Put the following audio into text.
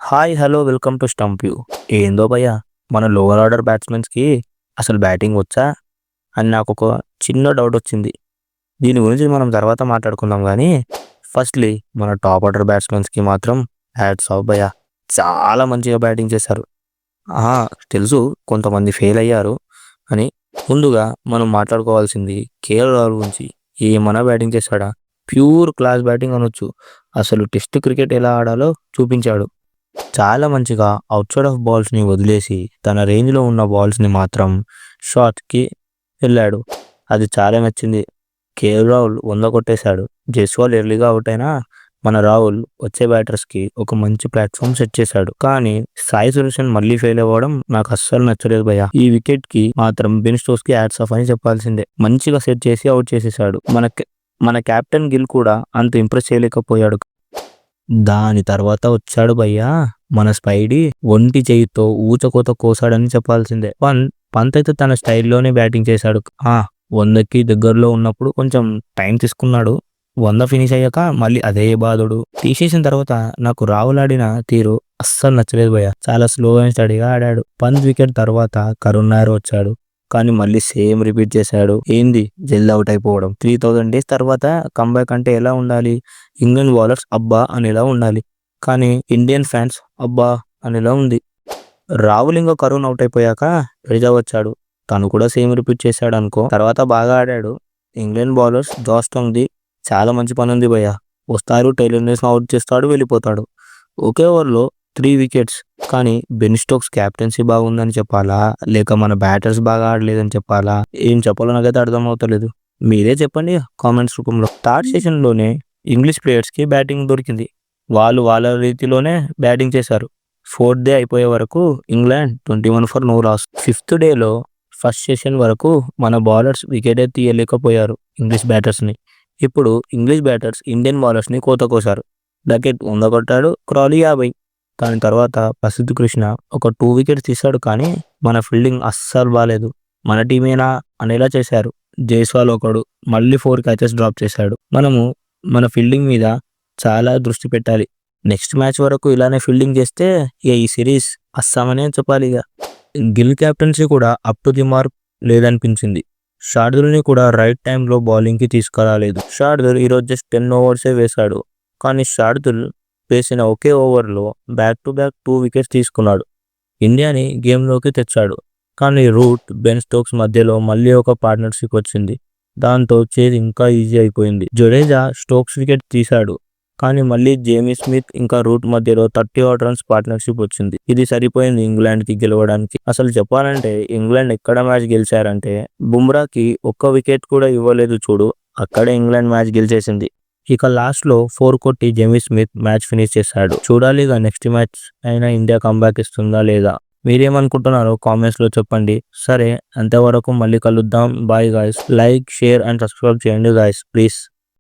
Hi hello welcome to stump you. ఏందో భయ్యా, మన లోవర్ ఆర్డర్ బ్యాట్స్మెన్స్కి అసలు బ్యాటింగ్ వచ్చా అని నాకు ఒక చిన్న డౌట్ వచ్చింది. దీని గురించి మనం తర్వాత మాట్లాడుకుందాం, కానీ ఫస్ట్లీ మన టాప్ ఆర్డర్ బ్యాట్స్మెన్స్కి మాత్రం హ్యాట్స్ ఆఫ్ భయ్యా. చాలా మంచిగా బ్యాటింగ్ చేశారు. తెలుసు కొంతమంది ఫెయిల్ అయ్యారు అని. ముందుగా మనం మాట్లాడుకోవాల్సింది కేఎల్ రాహుల్ గురించి. ఏమన్నా బ్యాటింగ్ చేశాడా? ప్యూర్ క్లాస్ బ్యాటింగ్ అనొచ్చు. అసలు టెస్ట్ క్రికెట్ ఎలా ఆడాలో చూపించాడు. చాలా మంచిగా అవుట్ సైడ్ ఆఫ్ బాల్స్ని వదిలేసి తన రేంజ్లో ఉన్న బాల్స్ని మాత్రం షాట్కి వెళ్ళాడు. అది చాలా నచ్చింది. కేఎల్ రాహుల్ 100 కొట్టేశాడు. జైస్వాల్ ఎర్లీగా అవుట్ అయినా మన రాహుల్ వచ్చే బ్యాటర్స్కి ఒక మంచి ప్లాట్ఫామ్ సెట్ చేశాడు. కానీ సాయి సుదర్శన్ మళ్ళీ ఫెయిల్ అవ్వడం నాకు అస్సలు నచ్చలేదు భయ్య. ఈ వికెట్ కి మాత్రం బెన్ స్టోక్స్ కి హ్యాట్స్ ఆఫ్ అని చెప్పాల్సిందే. మంచిగా సెట్ చేసి అవుట్ చేసేసాడు. మన కెప్టెన్ గిల్ కూడా అంత ఇంప్రెస్ చేయలేకపోయాడు. దాని తర్వాత వచ్చాడు భయ్యా మన స్పైడీ. ఒంటి చేయితో ఊచకోత కోసాడని చెప్పాల్సిందే. పంత్ అయితే తన స్టైల్లోనే బ్యాటింగ్ చేశాడు. 100కి దగ్గరలో ఉన్నప్పుడు కొంచెం టైం తీసుకున్నాడు. 100 ఫినిష్ అయ్యాక మళ్ళీ అదే బాధుడు. తీసేసిన తర్వాత నాకు రాహుల్ ఆడిన తీరు అస్సలు నచ్చలేదు భయ్య. చాలా స్లో అండ్ స్టడీగా ఆడాడు. పంత్ వికెట్ తర్వాత కరుణ్ నాయర్ వచ్చాడు, కానీ మళ్ళీ సేమ్ రిపీట్ చేశాడు. ఏంది జల్ది అవుట్ అయిపోవడం. 3000 డేస్ తర్వాత కంబ్యాక్ అంటే ఎలా ఉండాలి? ఇంగ్లాండ్ బౌలర్స్ అబ్బా అనేలా ఉండాలి, కానీ ఇండియన్ ఫ్యాన్స్ అబ్బా అనేలా ఉంది. రాహుల్ ఇంకా కరుణ్ అవుట్ అయిపోయాక జడేజా వచ్చాడు. తను కూడా సేమ్ రిపీట్ చేశాడు అనుకో. తర్వాత బాగా ఆడాడు. ఇంగ్లాండ్ బౌలర్స్ జాస్టంగ్ది చాలా మంచి పని ఉంది భయ్య. వస్తారు, టైలర్ నేస్ని అవుట్ చేస్తాడు, వెళ్ళిపోతాడు. ఒకే ఓవర్లో 3 వికెట్స్. కానీ బెన్ స్టోక్స్ క్యాప్టెన్సీ బాగుందని చెప్పాలా, లేక మన బ్యాటర్స్ బాగా ఆడలేదని చెప్పాలా, ఏం చెప్పాలో నాకైతే అర్థం అవుతలేదు. మీరే చెప్పండి కామెంట్స్ రూపంలో. థర్డ్ సెషన్లోనే ఇంగ్లీష్ ప్లేయర్స్కి బ్యాటింగ్ దొరికింది. వాళ్ళు వాళ్ళ రీతిలోనే బ్యాటింగ్ చేశారు. 4th డే అయిపోయే వరకు England 21 for no loss. 5th డేలో ఫస్ట్ సెషన్ వరకు మన బౌలర్స్ వికెటే తీయలేకపోయారు ఇంగ్లీష్ బ్యాటర్స్ని. ఇప్పుడు ఇంగ్లీష్ బ్యాటర్స్ ఇండియన్ బౌలర్స్ని కోత కోశారు. డకెట్ 100 కొట్టాడు, క్రాలీ 50. దాని తర్వాత ప్రసిద్ధ్ కృష్ణ ఒక 2 వికెట్స్ తీశాడు, కానీ మన ఫీల్డింగ్ అస్సలు బాగాలేదు. మన టీమేనా అనేలా చేశారు. జైస్వాల్ ఒకడు మళ్ళీ 4 క్యాచెస్ డ్రాప్ చేశాడు. మనము మన ఫీల్డింగ్ మీద చాలా దృష్టి పెట్టాలి. నెక్స్ట్ మ్యాచ్ వరకు ఇలానే ఫీల్డింగ్ చేస్తే ఈ సిరీస్ అస్సామనే చెప్పాలి. ఇక గిల్ క్యాప్టెన్సీ కూడా అప్ టు ది మార్క్ లేదనిపించింది. షార్దుల్ని కూడా రైట్ టైంలో బౌలింగ్కి తీసుకురాలేదు. షార్దుల్ ఈరోజు జస్ట్ 10 ఓవర్సే వేశాడు, కానీ షార్దుల్ వేసిన ఒకే ఓవర్లో బ్యాక్ టు బ్యాక్ 2 వికెట్స్ తీసుకున్నాడు. ఇండియాని గేమ్లోకి తెచ్చాడు. కానీ రూట్, బెన్ స్టోక్స్ మధ్యలో మళ్ళీ ఒక పార్ట్నర్షిప్ వచ్చింది. దాంతో చేజ్ ఇంకా ఈజీ అయిపోయింది. జడేజా స్టోక్స్ వికెట్ తీశాడు, కానీ మళ్ళీ జేమీ స్మిత్ ఇంకా రూట్ మధ్యలో 30 రన్స్ పార్ట్నర్షిప్ వచ్చింది. ఇది సరిపోయింది ఇంగ్లాండ్కి గెలవడానికి. అసలు చెప్పాలంటే ఇంగ్లాండ్ ఎక్కడ మ్యాచ్ గెలిచారంటే బుమ్రాకి ఒక్క వికెట్ కూడా ఇవ్వలేదు చూడు, అక్కడే ఇంగ్లాండ్ మ్యాచ్ గెలిచేసింది. ఇక లాస్ట్లో 4 కొట్టి జేమీ స్మిత్ మ్యాచ్ ఫినిష్ చేశాడు. చూడాలి ఇక నెక్స్ట్ మ్యాచ్ అయినా ఇండియా కంబ్యాక్ ఇస్తుందా లేదా. మీరేమనుకుంటున్నారో కామెంట్స్లో చెప్పండి. సరే, అంతవరకు మళ్ళీ కలుద్దాం. Bye guys. Like, share and subscribe చేయండి గాయ్స్ ప్లీజ్.